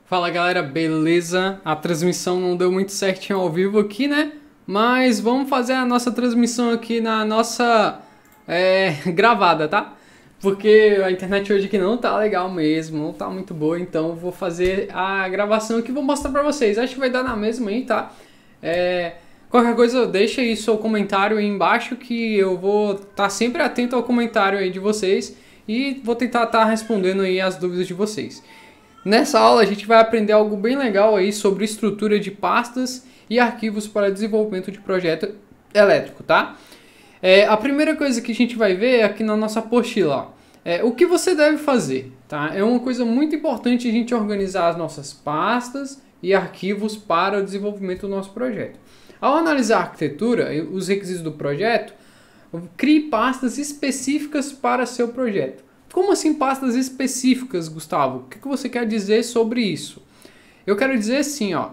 Fala galera, beleza? A transmissão não deu muito certinho ao vivo aqui, né? Mas vamos fazer a nossa transmissão aqui na nossa gravada, tá? Porque a internet hoje aqui não tá legal mesmo, não tá muito boa, então eu vou fazer a gravação aqui e vou mostrar pra vocês. Acho que vai dar na mesma aí, tá? Qualquer coisa, deixa aí seu comentário aí embaixo que eu vou estar sempre atento ao comentário aí de vocês e vou tentar estar respondendo aí as dúvidas de vocês. Nessa aula a gente vai aprender algo bem legal aí sobre estrutura de pastas e arquivos para desenvolvimento de projeto elétrico, tá? A primeira coisa que a gente vai ver é aqui na nossa apostila, ó. O que você deve fazer, tá? É uma coisa muito importante a gente organizar as nossas pastas e arquivos para o desenvolvimento do nosso projeto. Ao analisar a arquitetura e os requisitos do projeto, crie pastas específicas para seu projeto. Como assim pastas específicas, Gustavo? O que você quer dizer sobre isso? Eu quero dizer assim, ó,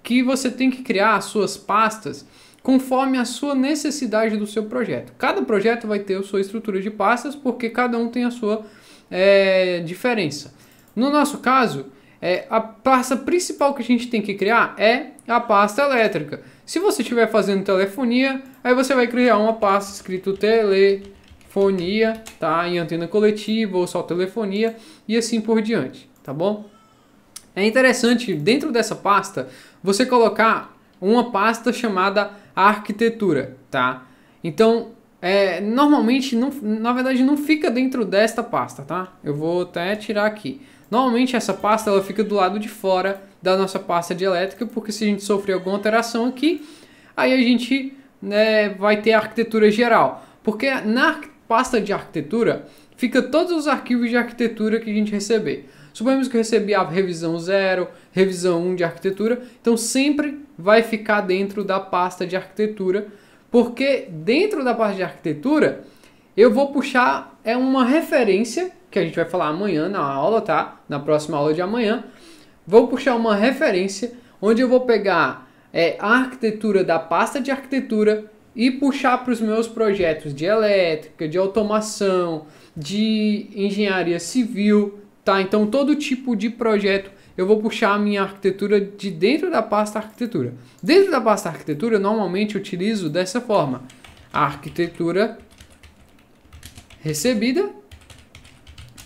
que você tem que criar as suas pastas conforme a sua necessidade do seu projeto. Cada projeto vai ter a sua estrutura de pastas porque cada um tem a sua diferença. No nosso caso, a pasta principal que a gente tem que criar é a pasta elétrica. Se você estiver fazendo telefonia, aí você vai criar uma pasta escrito telefonia, tá? Em antena coletiva ou só telefonia e assim por diante, tá bom? É interessante dentro dessa pasta você colocar uma pasta chamada arquitetura, tá? Então, normalmente, na verdade não fica dentro desta pasta, tá? Eu vou até tirar aqui. Normalmente essa pasta ela fica do lado de fora da nossa pasta de elétrica, porque se a gente sofrer alguma alteração aqui, aí a gente vai ter a arquitetura geral. Porque na pasta de arquitetura fica todos os arquivos de arquitetura que a gente receber. Suponhamos que eu recebi a revisão 0, revisão 1 de arquitetura, então sempre vai ficar dentro da pasta de arquitetura, porque dentro da pasta de arquitetura eu vou puxar uma referência, que a gente vai falar amanhã na aula, tá? Na próxima aula de amanhã, vou puxar uma referência onde eu vou pegar a arquitetura da pasta de arquitetura e puxar para os meus projetos de elétrica, de automação, de engenharia civil, tá? Então todo tipo de projeto eu vou puxar a minha arquitetura de dentro da pasta arquitetura. Dentro da pasta arquitetura normalmente eu utilizo dessa forma: a arquitetura recebida,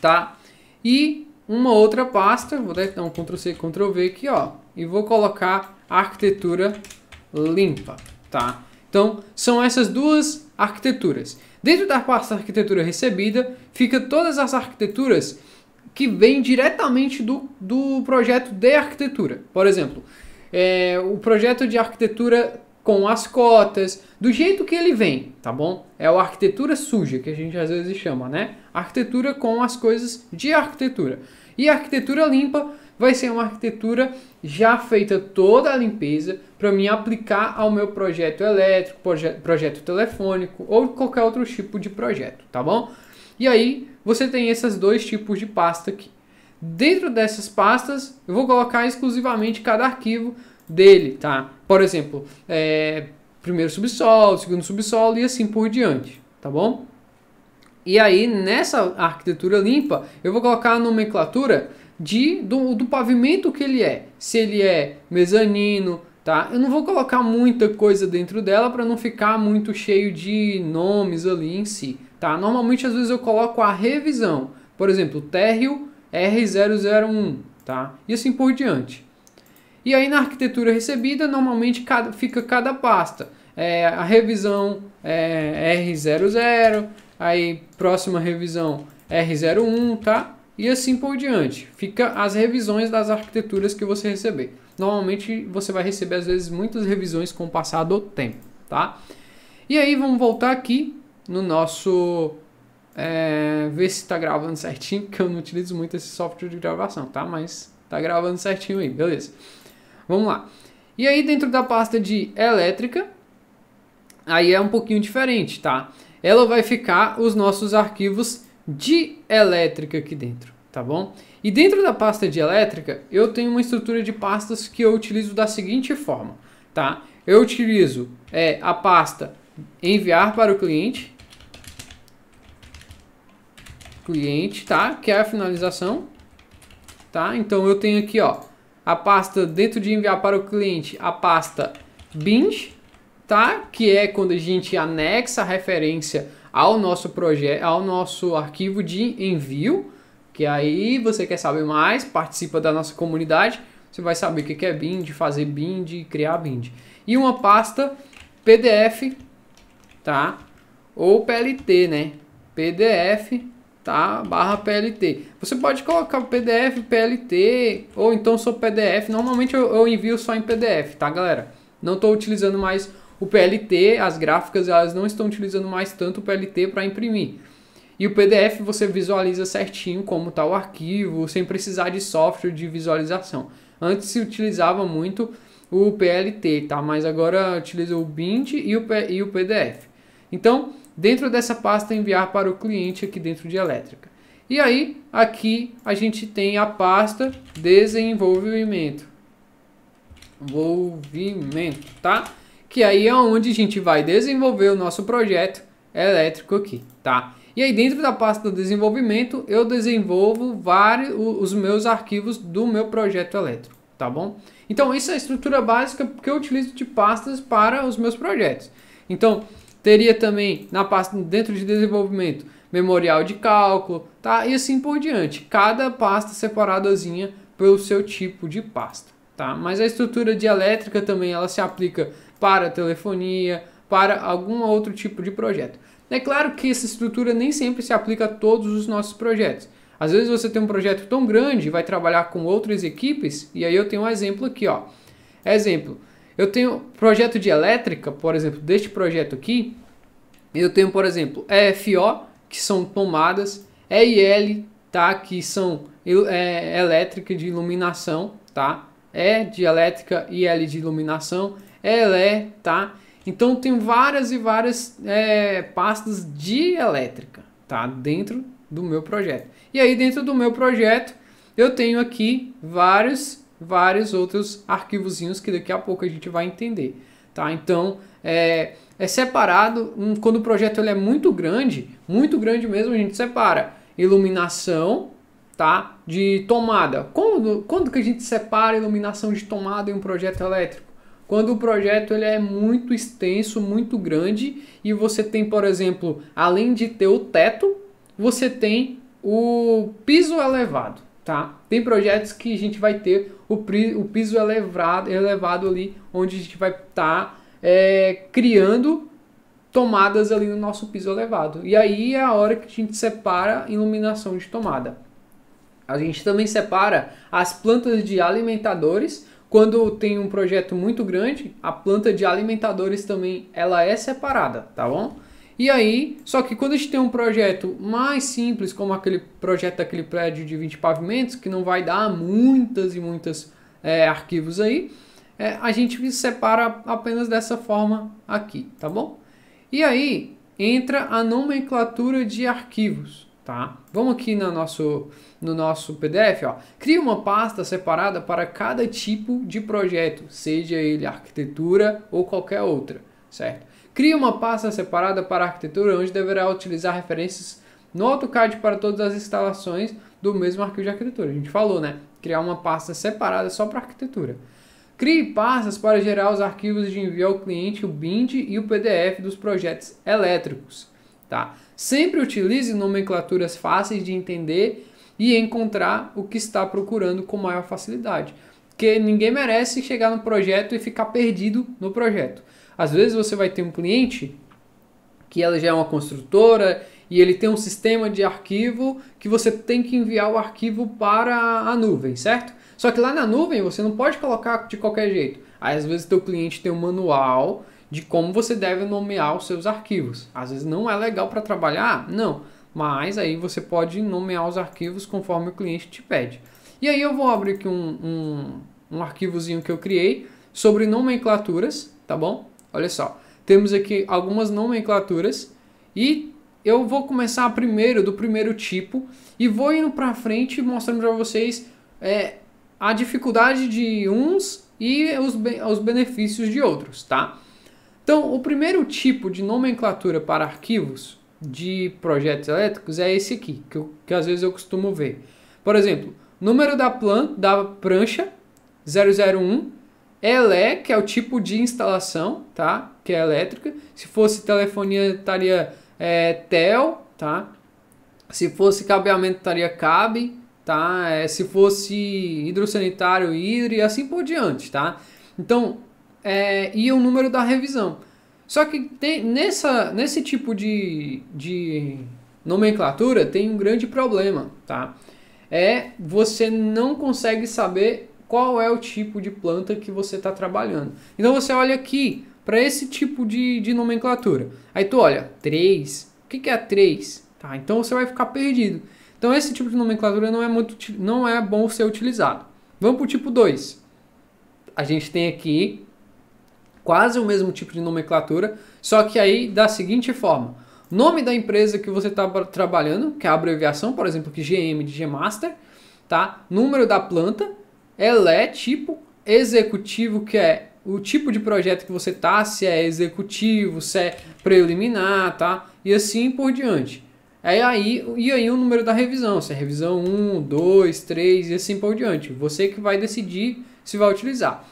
tá? E uma outra pasta, vou dar um Ctrl+C, Ctrl+V aqui, ó, e vou colocar a arquitetura limpa, tá? Então, são essas duas arquiteturas. Dentro da pasta arquitetura recebida, fica todas as arquiteturas que vêm diretamente do projeto de arquitetura. Por exemplo, o projeto de arquitetura com as cotas, do jeito que ele vem, tá bom? É a arquitetura suja, que a gente às vezes chama, né? Arquitetura com as coisas de arquitetura. E a arquitetura limpa vai ser uma arquitetura já feita toda a limpeza para mim aplicar ao meu projeto elétrico, projeto telefônico ou qualquer outro tipo de projeto, tá bom? E aí você tem esses dois tipos de pasta aqui. Dentro dessas pastas eu vou colocar exclusivamente cada arquivo dele, tá? Por exemplo, primeiro subsolo, segundo subsolo e assim por diante, tá bom? E aí nessa arquitetura limpa eu vou colocar a nomenclatura do pavimento que ele é. Se ele é mezanino, tá? Eu não vou colocar muita coisa dentro dela para não ficar muito cheio de nomes ali em si, tá? Normalmente às vezes eu coloco a revisão, por exemplo, térreo R001, tá? E assim por diante. E aí na arquitetura recebida normalmente fica cada pasta. A revisão R00, aí próxima revisão R01, tá? E assim por diante. Fica as revisões das arquiteturas que você receber. Normalmente você vai receber às vezes muitas revisões com o passar do tempo, tá? E aí vamos voltar aqui no nosso... ver se está gravando certinho, porque eu não utilizo muito esse software de gravação, tá? Mas tá gravando certinho aí, beleza. Vamos lá. E aí dentro da pasta de elétrica, aí é um pouquinho diferente, tá? Ela vai ficar os nossos arquivos de elétrica aqui dentro, tá bom? E dentro da pasta de elétrica, eu tenho uma estrutura de pastas que eu utilizo da seguinte forma, tá? Eu utilizo a pasta enviar para o cliente, tá? Que é a finalização, tá? Então eu tenho aqui, ó, a pasta dentro de enviar para o cliente, a pasta bind, tá? Que é quando a gente anexa a referência ao nosso projeto, ao nosso arquivo de envio, que aí você quer saber mais, participa da nossa comunidade, você vai saber o que é bind, fazer bind, criar bind. E uma pasta PDF, tá? Ou PLT, né? PDF, tá? / PLT. Você pode colocar PDF, PLT, ou então só PDF. Normalmente eu envio só em PDF, tá, galera? Não estou utilizando mais o PLT, as gráficas elas não estão utilizando mais tanto o PLT para imprimir. E o PDF você visualiza certinho como está o arquivo, sem precisar de software de visualização. Antes se utilizava muito o PLT, tá? Mas agora utiliza o bind e o PDF. Então, dentro dessa pasta enviar para o cliente aqui dentro de elétrica. E aí, aqui a gente tem a pasta desenvolvimento. Tá? Que aí é onde a gente vai desenvolver o nosso projeto elétrico aqui, tá? E aí dentro da pasta desenvolvimento eu desenvolvo os meus arquivos do meu projeto elétrico, tá bom? Então isso é a estrutura básica que eu utilizo de pastas para os meus projetos. Então teria também na pasta dentro de desenvolvimento memorial de cálculo, tá? E assim por diante, cada pasta separadazinha pelo seu tipo de pasta, tá? Mas a estrutura de elétrica também ela se aplica para telefonia, para algum outro tipo de projeto. É claro que essa estrutura nem sempre se aplica a todos os nossos projetos. Às vezes você tem um projeto tão grande, vai trabalhar com outras equipes, e aí eu tenho um exemplo aqui, ó. Exemplo, eu tenho projeto de elétrica, por exemplo, deste projeto aqui, eu tenho, por exemplo, EFO, que são tomadas, EIL, tá, que são elétrica de iluminação, tá? E de elétrica e L de iluminação, ELE, tá? Então tem várias e várias pastas de elétrica, tá? Dentro do meu projeto. E aí dentro do meu projeto eu tenho aqui vários outros arquivozinhos que daqui a pouco a gente vai entender, tá? Então é separado, quando o projeto ele é muito grande mesmo, a gente separa iluminação, tá? De tomada. Quando que a gente separa iluminação de tomada em um projeto elétrico? Quando o projeto ele é muito extenso, muito grande e você tem, por exemplo, além de ter o teto, você tem o piso elevado, tá? Tem projetos que a gente vai ter o piso elevado ali, onde a gente vai estar criando tomadas ali no nosso piso elevado. E aí é a hora que a gente separa a iluminação de tomada. A gente também separa as plantas de alimentadores. Quando tem um projeto muito grande, a planta de alimentadores também ela é separada, tá bom? E aí, só que quando a gente tem um projeto mais simples, como aquele projeto daquele prédio de 20 pavimentos, que não vai dar muitas e muitas arquivos aí, a gente separa apenas dessa forma aqui, tá bom? E aí, entra a nomenclatura de arquivos, tá? Vamos aqui no nosso PDF, ó. Cria uma pasta separada para cada tipo de projeto, seja ele arquitetura ou qualquer outra, certo? Cria uma pasta separada para a arquitetura, onde deverá utilizar referências no AutoCAD para todas as instalações do mesmo arquivo de arquitetura. A gente falou, né? Criar uma pasta separada só para arquitetura. Crie pastas para gerar os arquivos de envio ao cliente, o bind e o PDF dos projetos elétricos. Tá? Sempre utilize nomenclaturas fáceis de entender e encontrar o que está procurando com maior facilidade. Porque ninguém merece chegar no projeto e ficar perdido no projeto. Às vezes você vai ter um cliente que ela já é uma construtora e ele tem um sistema de arquivo que você tem que enviar o arquivo para a nuvem, certo? Só que lá na nuvem você não pode colocar de qualquer jeito. Aí às vezes teu cliente tem um manual de como você deve nomear os seus arquivos. Às vezes não é legal para trabalhar, não. Mas aí você pode nomear os arquivos conforme o cliente te pede. E aí eu vou abrir aqui um arquivozinho que eu criei sobre nomenclaturas, tá bom? Olha só, temos aqui algumas nomenclaturas e eu vou começar primeiro do primeiro tipo e vou indo para frente mostrando para vocês a dificuldade de uns e os benefícios de outros, tá? Então, o primeiro tipo de nomenclatura para arquivos de projetos elétricos é esse aqui, que às vezes eu costumo ver. Por exemplo, número da prancha 001, ELE, que é o tipo de instalação, tá? Que é elétrica. Se fosse telefonia, estaria TEL, tá? Se fosse cabeamento, estaria CAB, tá? Se fosse hidrossanitário, hidro e assim por diante, tá? Então, e o número da revisão. Só que nesse tipo de nomenclatura tem um grande problema, tá? Você não consegue saber qual é o tipo de planta que você está trabalhando. Então você olha aqui para esse tipo de nomenclatura. Aí tu olha, 3, o que é 3? Tá, então você vai ficar perdido. Então esse tipo de nomenclatura não é bom ser utilizado. Vamos para o tipo 2. A gente tem aqui quase o mesmo tipo de nomenclatura, só que aí da seguinte forma. Nome da empresa que você está trabalhando, que é a abreviação, por exemplo, aqui GM de Gmaster, tá? Número da planta, ELE, tipo, executivo, que é o tipo de projeto que você tá, se é executivo, se é preliminar, tá? E assim por diante. E aí o número da revisão, se é revisão 1, 2, 3 e assim por diante. Você que vai decidir se vai utilizar.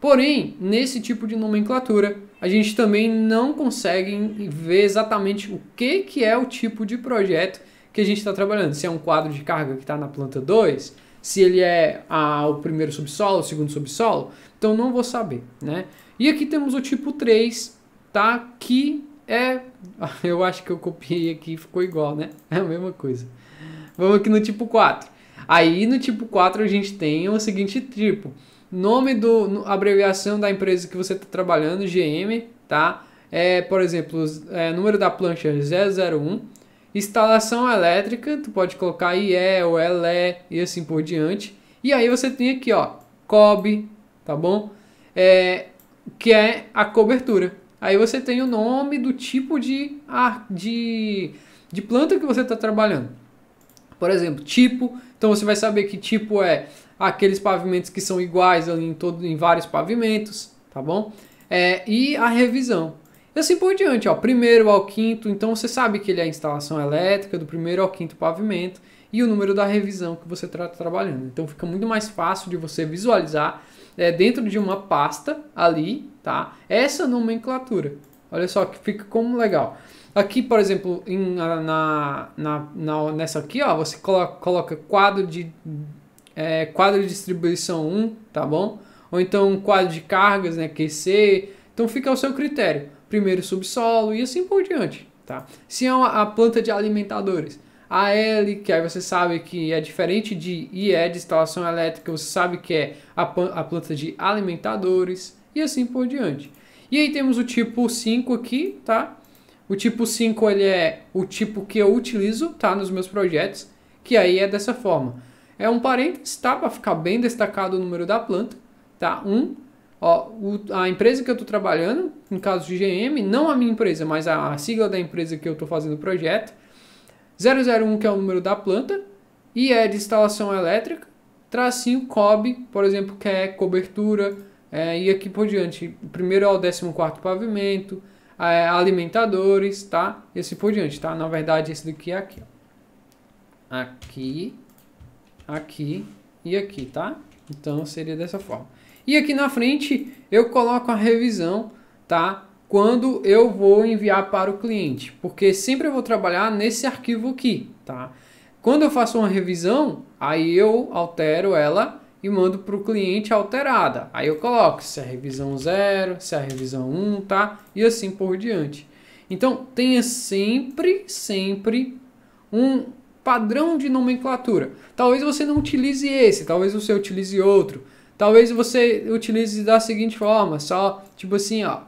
Porém, nesse tipo de nomenclatura, a gente também não consegue ver exatamente o que é o tipo de projeto que a gente está trabalhando. Se é um quadro de carga que está na planta 2, se ele é o primeiro subsolo, o segundo subsolo, então não vou saber, né? E aqui temos o tipo 3, tá? Que eu acho que eu copiei aqui e ficou igual, né? É a mesma coisa. Vamos aqui no tipo 4. Aí no tipo 4 a gente tem o seguinte tipo. Nome abreviação da empresa que você está trabalhando, GM, tá? Por exemplo, número da plancha 001. Instalação elétrica, tu pode colocar IE ou LE e assim por diante. E aí você tem aqui, ó, COB, tá bom? Que é a cobertura. Aí você tem o nome do tipo de planta que você está trabalhando. Por exemplo, tipo. Então você vai saber que tipo é aqueles pavimentos que são iguais ali em vários pavimentos, tá bom? E a revisão. E assim por diante, ó, primeiro ao quinto, então você sabe que ele é a instalação elétrica do primeiro ao quinto pavimento e o número da revisão que você está trabalhando. Então fica muito mais fácil de você visualizar dentro de uma pasta ali, tá? Essa nomenclatura. Olha só que fica como legal. Aqui, por exemplo, nessa aqui, ó, você coloca quadro de distribuição 1, tá bom? Ou então quadro de cargas, né, QC. Então fica ao seu critério. Primeiro subsolo e assim por diante, tá? Se é a planta de alimentadores, AL, que aí você sabe que é diferente de IE, de instalação elétrica, você sabe que é a planta de alimentadores e assim por diante. E aí temos o tipo 5 aqui, tá? O tipo 5 ele é o tipo que eu utilizo, tá, nos meus projetos, que aí é dessa forma. É um parênteses, tá, para ficar bem destacado o número da planta, tá? Ó, a empresa que eu estou trabalhando, no caso de GM, não a minha empresa, mas a sigla da empresa que eu estou fazendo o projeto, 001, que é o número da planta, e é de instalação elétrica, tracinho COB, por exemplo, que é cobertura, e aqui por diante. Primeiro é o 14º pavimento, alimentadores, tá? E assim por diante, tá? Na verdade, esse daqui é aqui. Aqui, aqui e aqui, tá? Então seria dessa forma. E aqui na frente eu coloco a revisão, tá? Quando eu vou enviar para o cliente, porque sempre eu vou trabalhar nesse arquivo aqui, tá? Quando eu faço uma revisão, aí eu altero ela e mando para o cliente alterada. Aí eu coloco se é revisão 0, se é revisão 1, tá? E assim por diante. Então tenha sempre um padrão de nomenclatura. Talvez você não utilize esse, talvez você utilize outro. Talvez você utilize da seguinte forma, só tipo assim, ó,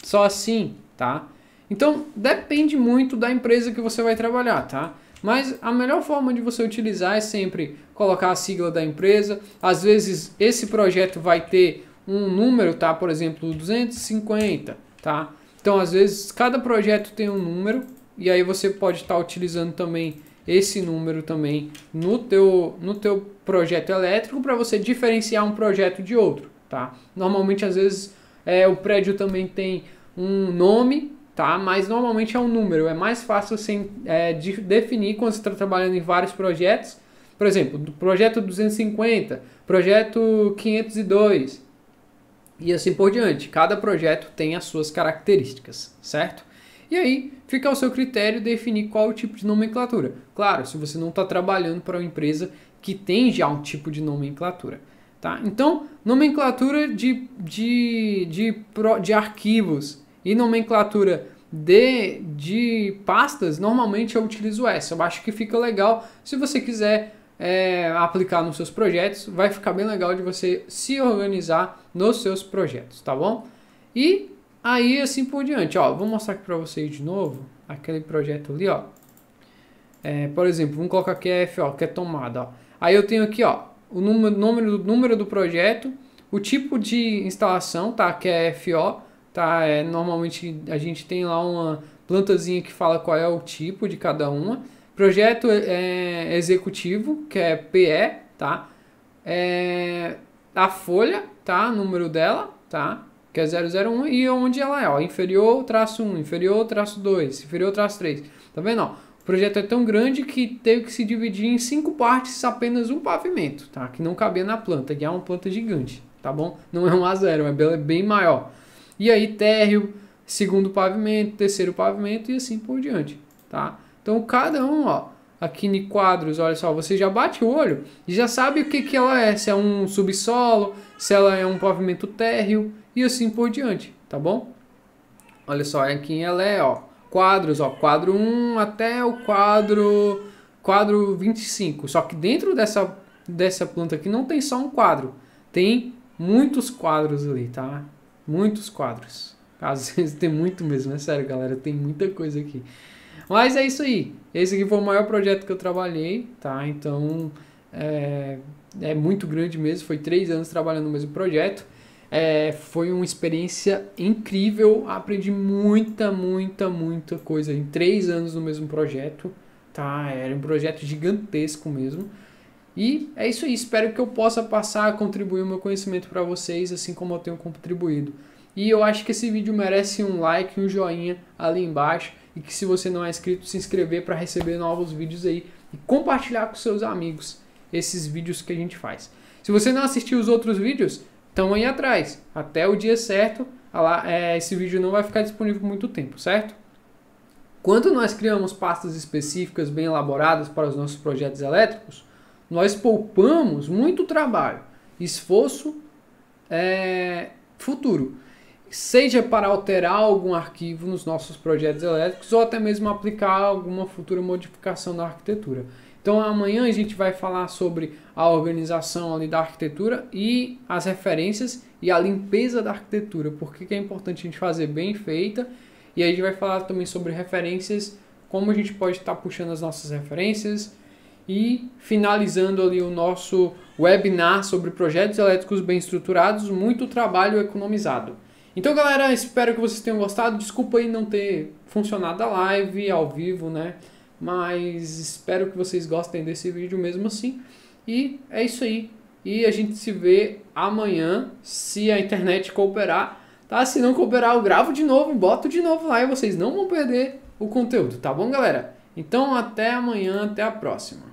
só assim, tá? Então depende muito da empresa que você vai trabalhar, tá? Mas a melhor forma de você utilizar é sempre colocar a sigla da empresa. Às vezes esse projeto vai ter um número, tá? Por exemplo, 250, tá? Então às vezes cada projeto tem um número e aí você pode estar utilizando também esse número também no teu projeto elétrico para você diferenciar um projeto de outro, tá? Normalmente às vezes o prédio também tem um nome, tá? Mas normalmente é um número, é mais fácil assim, de definir quando você está trabalhando em vários projetos. Por exemplo, projeto 250, projeto 502 e assim por diante. Cada projeto tem as suas características, certo? E aí fica ao seu critério definir qual o tipo de nomenclatura. Claro, se você não está trabalhando para uma empresa que tem já um tipo de nomenclatura. Tá? Então, nomenclatura de arquivos e nomenclatura de pastas, normalmente eu utilizo essa. Eu acho que fica legal. Se você quiser aplicar nos seus projetos, vai ficar bem legal de você se organizar nos seus projetos, tá bom? E aí, assim por diante, ó, vou mostrar aqui para vocês de novo, aquele projeto ali, ó. Por exemplo, vamos colocar aqui a FO, que é tomada, ó. Aí eu tenho aqui, ó, o número do projeto, o tipo de instalação, tá, que é FO, tá, normalmente a gente tem lá uma plantazinha que fala qual é o tipo de cada uma. Projeto executivo, que é PE, tá, a folha, tá, número dela, tá, que é 001, e onde ela é, ó, inferior, traço 1, inferior, traço 2, inferior, traço 3. Tá vendo, ó? O projeto é tão grande que teve que se dividir em 5 partes, apenas um pavimento, tá? Que não cabia na planta, que é uma planta gigante, tá bom? Não é um A0, é bem maior. E aí, térreo, segundo pavimento, terceiro pavimento e assim por diante, tá? Então, cada um, ó, aqui em quadros, olha só, você já bate o olho e já sabe o que ela é, se é um subsolo, se ela é um pavimento térreo, e assim por diante, tá bom? Olha só, aqui ela é, ó, quadros, ó, quadro 1 até o quadro 25. Só que dentro dessa planta aqui não tem só um quadro, tem muitos quadros ali, tá? Muitos quadros. Às vezes tem muito mesmo, é sério, galera, tem muita coisa aqui. Mas é isso aí. Esse aqui foi o maior projeto que eu trabalhei, tá? Então, é muito grande mesmo, foi 3 anos trabalhando no mesmo projeto. Foi uma experiência incrível, aprendi muita coisa em 3 anos no mesmo projeto, tá? Era um projeto gigantesco mesmo. E é isso aí, espero que eu possa passar, contribuir o meu conhecimento para vocês, assim como eu tenho contribuído. E eu acho que esse vídeo merece um like, um joinha ali embaixo, e que se você não é inscrito, se inscrever para receber novos vídeos aí e compartilhar com seus amigos esses vídeos que a gente faz. Se você não assistiu os outros vídeos, estão aí atrás, até o dia certo, esse vídeo não vai ficar disponível por muito tempo, certo? Quando nós criamos pastas específicas bem elaboradas para os nossos projetos elétricos, nós poupamos muito trabalho, esforço futuro, seja para alterar algum arquivo nos nossos projetos elétricos ou até mesmo aplicar alguma futura modificação na arquitetura. Então amanhã a gente vai falar sobre a organização ali da arquitetura e as referências e a limpeza da arquitetura, porque que é importante a gente fazer bem feita E aí a gente vai falar também sobre referências, como a gente pode estar puxando as nossas referências e finalizando ali o nosso webinar sobre projetos elétricos bem estruturados, muito trabalho economizado. Então, galera, espero que vocês tenham gostado. Desculpa aí não ter funcionado a live ao vivo, né? Mas espero que vocês gostem desse vídeo mesmo assim. E é isso aí. E a gente se vê amanhã, se a internet cooperar, tá? Se não cooperar, eu gravo de novo, boto de novo lá e vocês não vão perder o conteúdo, tá bom, galera? Então, até amanhã, até a próxima.